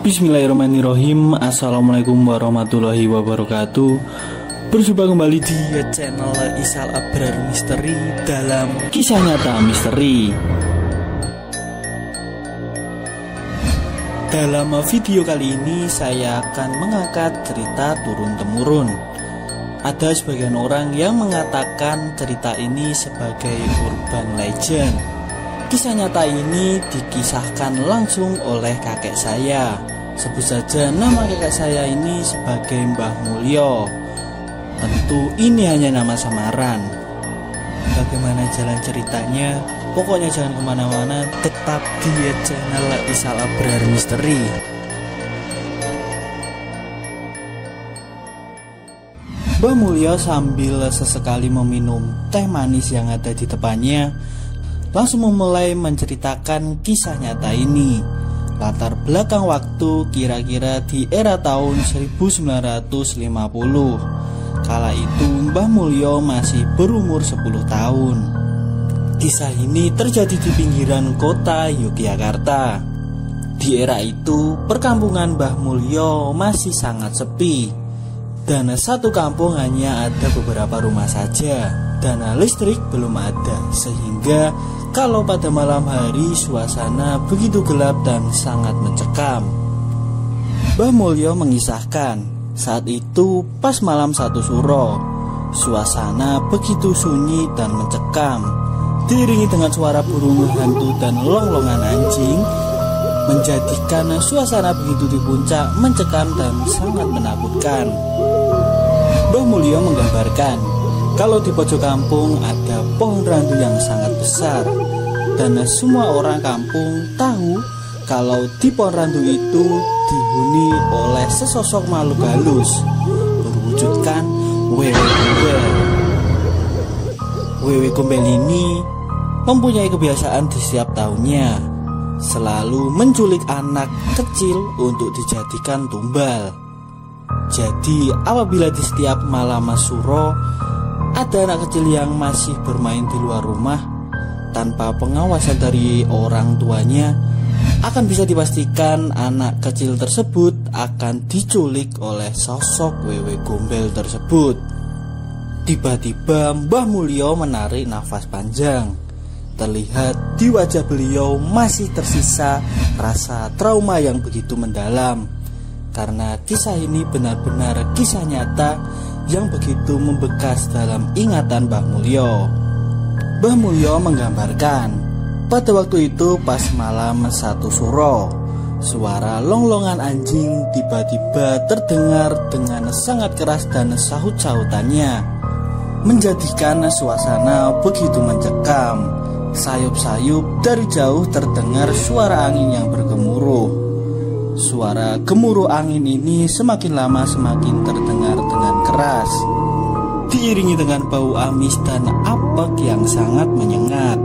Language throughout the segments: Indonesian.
Bismillahirrahmanirrahim. Assalamualaikum warahmatullahi wabarakatuh. Berjumpa kembali di channel Isal Abrar Misteri dalam kisah nyata misteri. Dalam video kali ini saya akan mengangkat cerita turun-temurun. Ada sebagian orang yang mengatakan cerita ini sebagai urban legend. Kisah nyata ini dikisahkan langsung oleh kakek saya. Sebut saja nama kakek saya ini sebagai Mbah Mulyo. Tentu ini hanya nama samaran. Bagaimana jalan ceritanya? Pokoknya jangan kemana-mana, tetap di channel Isal Abrar Misteri. Mbah Mulyo sambil sesekali meminum teh manis yang ada di depannya, langsung memulai menceritakan kisah nyata ini. Latar belakang waktu kira-kira di era tahun 1950. Kala itu Mbah Mulyo masih berumur 10 tahun. Kisah ini terjadi di pinggiran kota Yogyakarta. Di era itu perkampungan Mbah Mulyo masih sangat sepi. Dan satu kampung hanya ada beberapa rumah saja. Dana listrik belum ada, sehingga kalau pada malam hari suasana begitu gelap dan sangat mencekam. Mbah Mulyo mengisahkan, saat itu pas malam 1 Suro, suasana begitu sunyi dan mencekam, diiringi dengan suara burung hantu dan longlongan anjing, menjadikan suasana begitu di puncak mencekam dan sangat menakutkan. Mbah Mulyo menggambarkan kalau di pojok kampung ada pohon randu yang sangat besar, dan semua orang kampung tahu kalau di pohon randu itu dihuni oleh sesosok makhluk halus berwujudkan wewe gombel. Wewe gombel ini mempunyai kebiasaan di setiap tahunnya selalu menculik anak kecil untuk dijadikan tumbal. Jadi apabila di setiap malam suro ada anak kecil yang masih bermain di luar rumah tanpa pengawasan dari orang tuanya, akan bisa dipastikan anak kecil tersebut akan diculik oleh sosok wewe gombel tersebut. Tiba-tiba Mbah Mulyo menarik nafas panjang. Terlihat di wajah beliau masih tersisa rasa trauma yang begitu mendalam, karena kisah ini benar-benar kisah nyata yang begitu membekas dalam ingatan Mbah Mulyo. Mbah Mulyo menggambarkan, pada waktu itu pas malam 1 Suro, suara longlongan anjing tiba-tiba terdengar dengan sangat keras dan sahut-sahutannya, menjadikan suasana begitu mencekam. Sayup-sayup dari jauh terdengar suara angin yang bergemuruh. Suara gemuruh angin ini semakin lama semakin terdengar dengan keras, diiringi dengan bau amis dan apek yang sangat menyengat.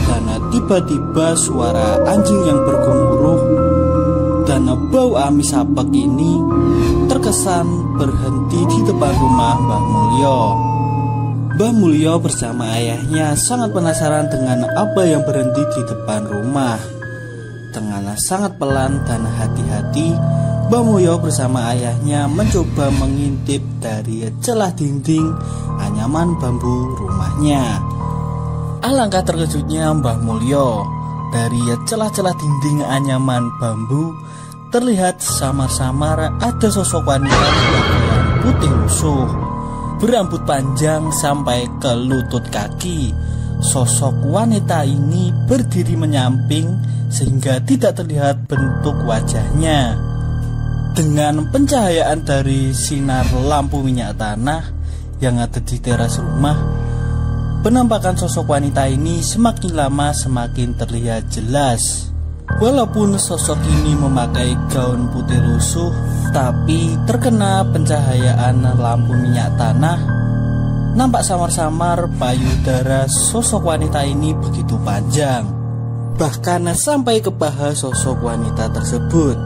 Dan tiba-tiba suara anjing yang bergemuruh dan bau amis apek ini terkesan berhenti di depan rumah Mbah Mulyo. Mbah Mulyo bersama ayahnya sangat penasaran dengan apa yang berhenti di depan rumah. Dengan sangat pelan dan hati-hati, Mbah Mulyo bersama ayahnya mencoba mengintip dari celah dinding anyaman bambu rumahnya. Alangkah terkejutnya Mbah Mulyo. Dari celah-celah dinding anyaman bambu terlihat samar-samar ada sosok wanita berpakaian putih lusuh, berambut panjang sampai ke lutut kaki. Sosok wanita ini berdiri menyamping sehingga tidak terlihat bentuk wajahnya. Dengan pencahayaan dari sinar lampu minyak tanah yang ada di teras rumah, penampakan sosok wanita ini semakin lama semakin terlihat jelas. Walaupun sosok ini memakai gaun putih lusuh, tapi terkena pencahayaan lampu minyak tanah, nampak samar-samar payudara sosok wanita ini begitu panjang, bahkan sampai ke paha sosok wanita tersebut.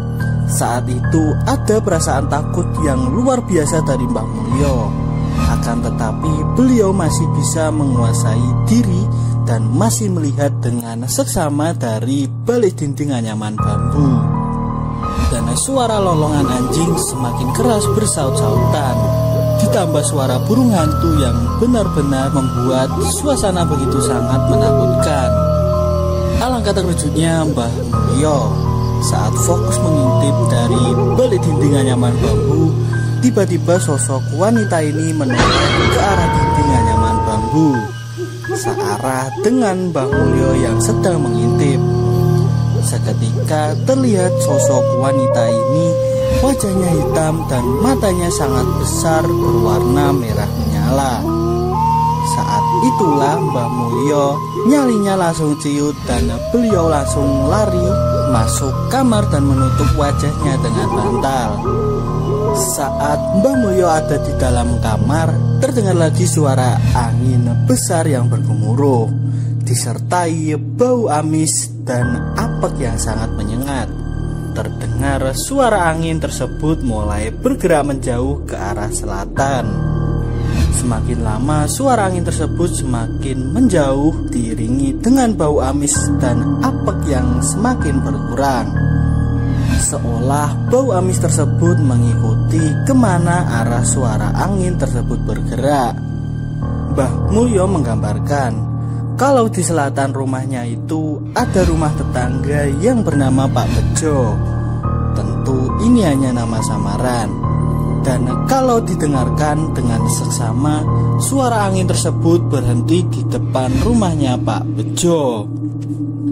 Saat itu ada perasaan takut yang luar biasa dari Mbah Mulyo. Akan tetapi beliau masih bisa menguasai diri dan masih melihat dengan seksama dari balik dinding anyaman bambu. dan suara lolongan anjing semakin keras bersaut-sautan. Ditambah suara burung hantu yang benar-benar membuat suasana begitu sangat menakutkan. Alangkah terkejutnya Mbah Mulyo saat fokus mengintip dari balik dinding anyaman bambu. Tiba-tiba sosok wanita ini menoleh ke arah dinding anyaman bambu, searah dengan Mbah Mulyo yang sedang mengintip. Seketika terlihat sosok wanita ini, wajahnya hitam dan matanya sangat besar berwarna merah menyala. Saat itulah Mbah Mulyo nyalinya langsung ciut dan beliau langsung lari masuk kamar dan menutup wajahnya dengan bantal. Saat Mbah Mulyo ada di dalam kamar, terdengar lagi suara angin besar yang bergemuruh, disertai bau amis dan apek yang sangat menyengat. Terdengar suara angin tersebut mulai bergerak menjauh ke arah selatan. Semakin lama suara angin tersebut semakin menjauh, diiringi dengan bau amis dan apek yang semakin berkurang. Seolah bau amis tersebut mengikuti kemana arah suara angin tersebut bergerak. Mbah Mulyo menggambarkan kalau di selatan rumahnya itu ada rumah tetangga yang bernama Pak Bejo. Tentu ini hanya nama samaran. Dan kalau didengarkan dengan seksama, suara angin tersebut berhenti di depan rumahnya Pak Bejo.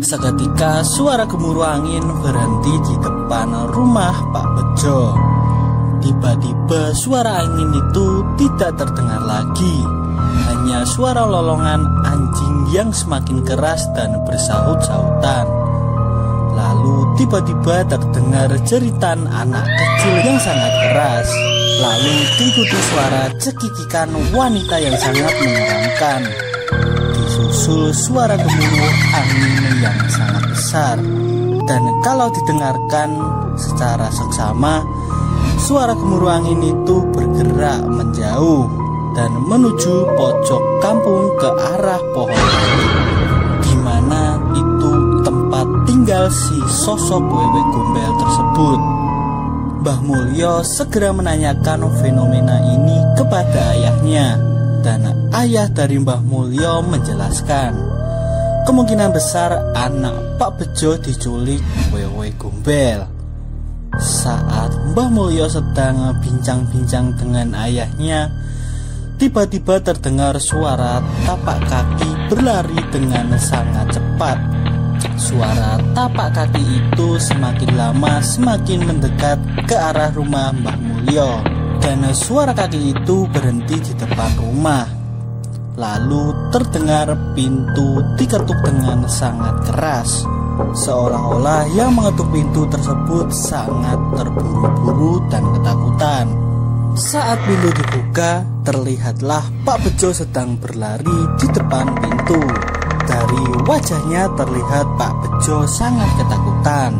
Seketika suara gemuruh angin berhenti di depan rumah Pak Bejo. Tiba-tiba suara angin itu tidak terdengar lagi. Hanya suara lolongan anjing yang semakin keras dan bersaut-sautan. Lalu tiba-tiba terdengar jeritan anak kecil yang sangat keras. Lalu diikuti suara cekikikan wanita yang sangat menyeramkan. Disusul suara gemuruh angin yang sangat besar. Dan kalau didengarkan secara seksama, suara gemuruh angin itu bergerak menjauh dan menuju pojok kampung ke arah pohon, di mana itu tempat tinggal si sosok wewe gombel tersebut. Mbah Mulyo segera menanyakan fenomena ini kepada ayahnya, dan ayah dari Mbah Mulyo menjelaskan kemungkinan besar anak Pak Bejo diculik wewe gombel. Saat Mbah Mulyo sedang bincang-bincang dengan ayahnya, tiba-tiba terdengar suara tapak kaki berlari dengan sangat cepat. Suara tapak kaki itu semakin lama semakin mendekat ke arah rumah Mbah Mulyo, dan suara kaki itu berhenti di depan rumah. Lalu terdengar pintu diketuk dengan sangat keras, seolah-olah yang mengetuk pintu tersebut sangat terburu-buru dan ketakutan. Saat pintu dibuka, terlihatlah Pak Bejo sedang berlari di depan pintu. Dari wajahnya terlihat Pak Bejo sangat ketakutan.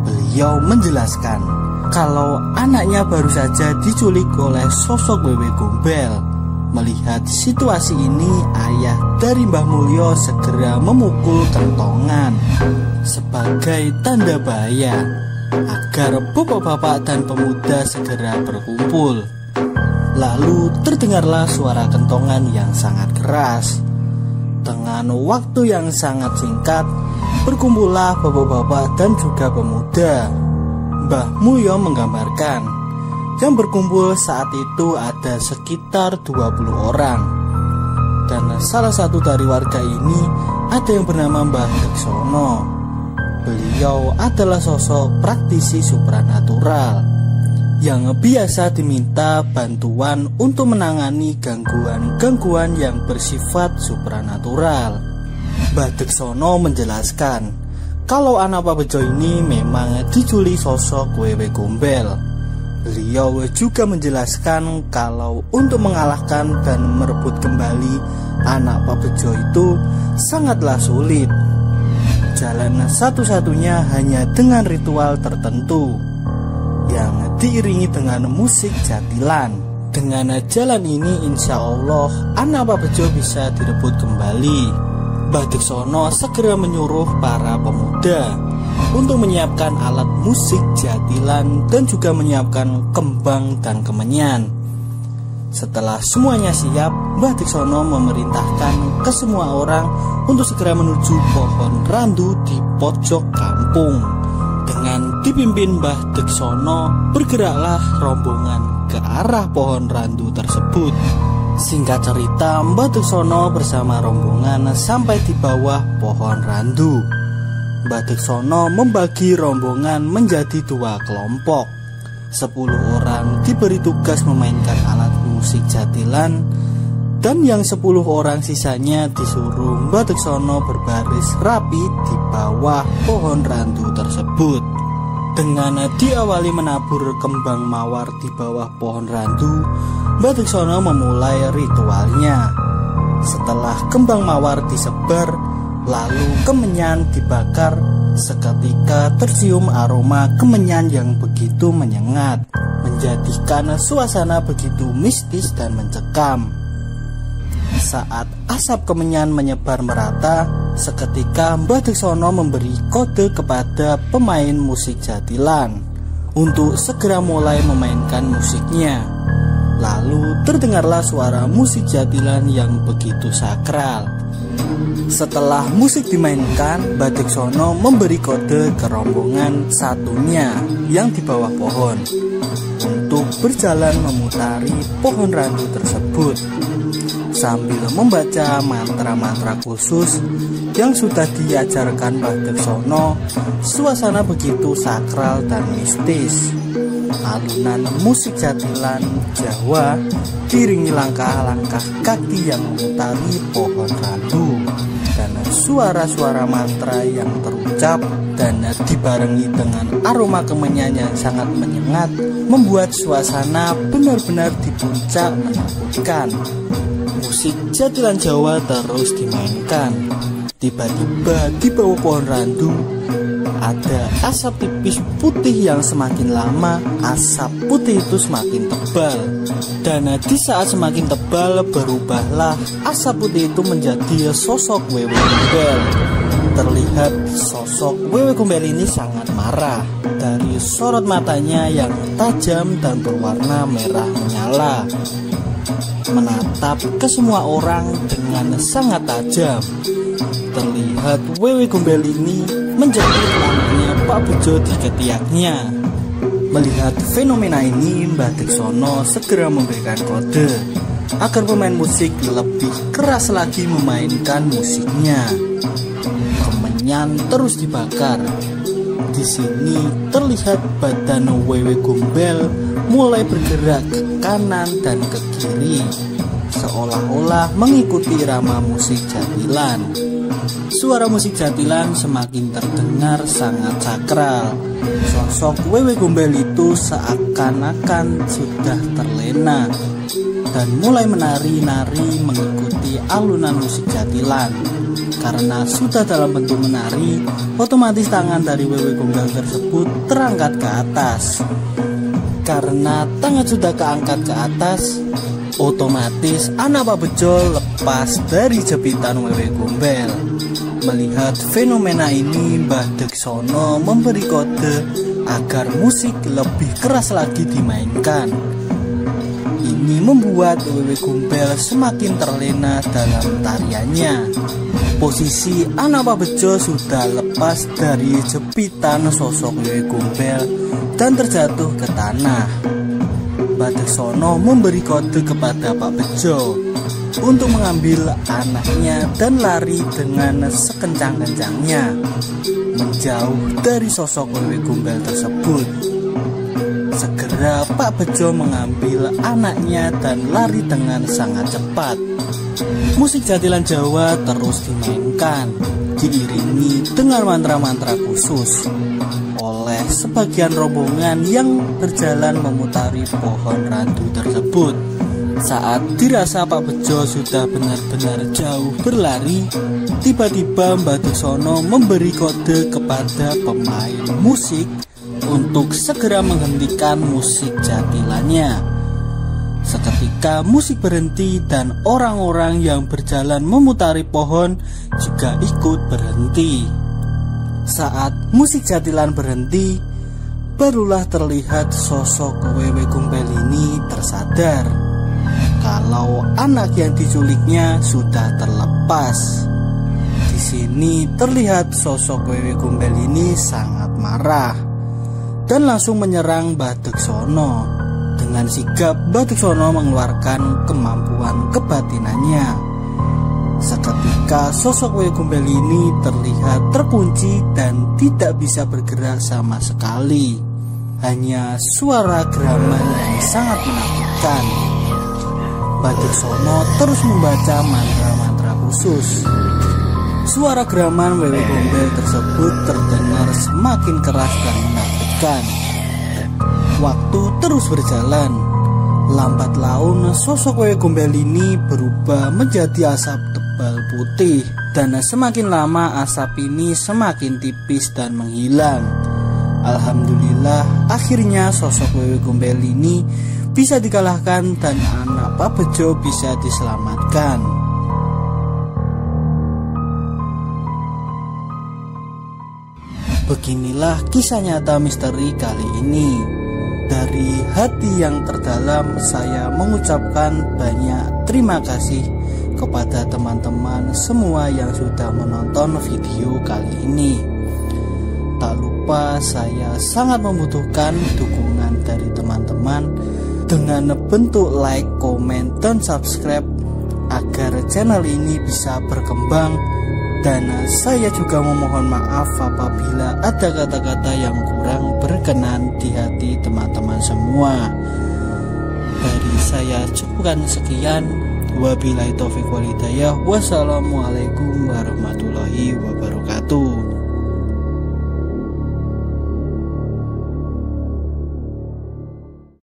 Beliau menjelaskan kalau anaknya baru saja diculik oleh sosok wewe gombel. Melihat situasi ini, ayah dari Mbah Mulyo segera memukul kentongan sebagai tanda bahaya agar bapak-bapak dan pemuda segera berkumpul. Lalu terdengarlah suara kentongan yang sangat keras. Dengan waktu yang sangat singkat, berkumpullah bapak-bapak dan juga pemuda. Mbah Mulyo menggambarkan yang berkumpul saat itu ada sekitar 20 orang. Dan salah satu dari warga ini ada yang bernama Mbah Deksono. Beliau adalah sosok praktisi supranatural yang biasa diminta bantuan untuk menangani gangguan-gangguan yang bersifat supranatural. Mbah Deksono menjelaskan kalau anak Pak Bejo ini memang diculik sosok wewe gombel. Beliau juga menjelaskan kalau untuk mengalahkan dan merebut kembali anak Pak Bejo itu sangatlah sulit. Jalan satu-satunya hanya dengan ritual tertentu yang diiringi dengan musik jatilan. Dengan jalan ini insya Allah anak Pak Bejo bisa direbut kembali. Mbah Deksono segera menyuruh para pemuda untuk menyiapkan alat musik jatilan dan juga menyiapkan kembang dan kemenyan. Setelah semuanya siap, Mbah Deksono memerintahkan ke semua orang untuk segera menuju pohon randu di pojok kampung. Dengan dipimpin Mbah Deksono, bergeraklah rombongan ke arah pohon randu tersebut. Singkat cerita, Mbah Deksono bersama rombongan sampai di bawah pohon randu. Mbah Deksono membagi rombongan menjadi 2 kelompok. 10 orang diberi tugas memainkan alat musik jatilan, dan yang 10 orang sisanya disuruh Mbah Deksono berbaris rapi di bawah pohon randu tersebut. Dengan diawali menabur kembang mawar di bawah pohon randu, Mbah Deksono memulai ritualnya. Setelah kembang mawar disebar, lalu kemenyan dibakar, seketika tercium aroma kemenyan yang begitu menyengat, menjadikan suasana begitu mistis dan mencekam. Saat asap kemenyan menyebar merata, seketika Mbah Deksono memberi kode kepada pemain musik jatilan untuk segera mulai memainkan musiknya. Lalu terdengarlah suara musik jatilan yang begitu sakral. Setelah musik dimainkan, Mbah Deksono memberi kode ke rombongan satunya yang di bawah pohon untuk berjalan memutari pohon randu tersebut sambil membaca mantra-mantra khusus yang sudah diajarkan Mbah Deksono. Suasana begitu sakral dan mistis. Alunan musik jatilan Jawa diiringi langkah-langkah kaki yang memutari pohon randu, dan suara-suara mantra yang terucap dan dibarengi dengan aroma kemenyan yang sangat menyengat membuat suasana benar-benar di puncak menakutkan. Musik jatilan Jawa terus dimainkan. Tiba-tiba di bawah pohon randu ada asap tipis putih yang semakin lama asap putih itu semakin tebal. Dan di saat semakin tebal, berubahlah asap putih itu menjadi sosok Wewe Gombel. Terlihat sosok Wewe Gombel ini sangat marah. Dari sorot matanya yang tajam dan berwarna merah menyala, menatap ke semua orang dengan sangat tajam. Terlihat Wewe Gombel ini menjepit anaknya Pak Bejo di ketiaknya. Melihat fenomena ini, Mbah Deksono segera memberikan kode agar pemain musik lebih keras lagi memainkan musiknya. Kemenyan terus dibakar. Di sini terlihat badan Wewe Gombel mulai bergerak ke kanan dan ke kiri, seolah-olah mengikuti irama musik jatilan. Suara musik jatilan semakin terdengar sangat sakral. Sosok Wewe Gombel itu seakan-akan sudah terlena dan mulai menari-nari mengikuti alunan musik jatilan. Karena sudah dalam bentuk menari, otomatis tangan dari Wewe Gombel tersebut terangkat ke atas. Karena tangan sudah keangkat ke atas, otomatis anak Pak Bejo lepas dari jepitan Wewe Gombel. Melihat fenomena ini, Mbah Deksono memberi kode agar musik lebih keras lagi dimainkan. Ini membuat Wewe Gombel semakin terlena dalam tariannya. Posisi anak Pak Bejo sudah lepas dari jepitan sosok Wewe Gombel dan terjatuh ke tanah. Mbah Deksono memberi kode kepada Pak Bejo untuk mengambil anaknya dan lari dengan sekencang-kencangnya menjauh dari sosok Wewe Gombel tersebut. Segera Pak Bejo mengambil anaknya dan lari dengan sangat cepat. Musik jatilan Jawa terus dimainkan, diiringi dengan mantra-mantra khusus oleh sebagian rombongan yang berjalan memutari pohon randu tersebut. Saat dirasa Pak Bejo sudah benar-benar jauh berlari, tiba-tiba Mbah Deksono memberi kode kepada pemain musik untuk segera menghentikan musik jatilannya. Seketika musik berhenti dan orang-orang yang berjalan memutari pohon juga ikut berhenti. Saat musik Jatilan berhenti, barulah terlihat sosok Wewe Gombel ini tersadar kalau anak yang diculiknya sudah terlepas. Di sini terlihat sosok Wewe Gombel ini sangat marah dan langsung menyerang Badeksono. Dengan sigap Badeksono mengeluarkan kemampuan kebatinannya. Seketika sosok Wewe Gombel ini terlihat terkunci dan tidak bisa bergerak sama sekali. Hanya suara geraman yang sangat menakutkan. Badeksono terus membaca mantra-mantra khusus. Suara geraman Wewe Gombel tersebut terdengar semakin keras dan menakutkan. Waktu terus berjalan. Lambat laun sosok Wewe Gombel ini berubah menjadi asap tebal putih. Dan semakin lama asap ini semakin tipis dan menghilang. Alhamdulillah akhirnya sosok Wewe Gombel ini bisa dikalahkan dan anak Pak Bejo bisa diselamatkan. Beginilah kisah nyata misteri kali ini. Dari hati yang terdalam saya mengucapkan banyak terima kasih kepada teman-teman semua yang sudah menonton video kali ini. Tak lupa saya sangat membutuhkan dukungan dari teman-teman dengan bentuk like, komen, dan subscribe agar channel ini bisa berkembang. Dan saya juga memohon maaf apabila ada kata-kata yang kurang berkenan di hati teman-teman semua. Dari saya cukupkan sekian. Wabillahi taufiq wal hidayah. Wassalamualaikum warahmatullahi wabarakatuh.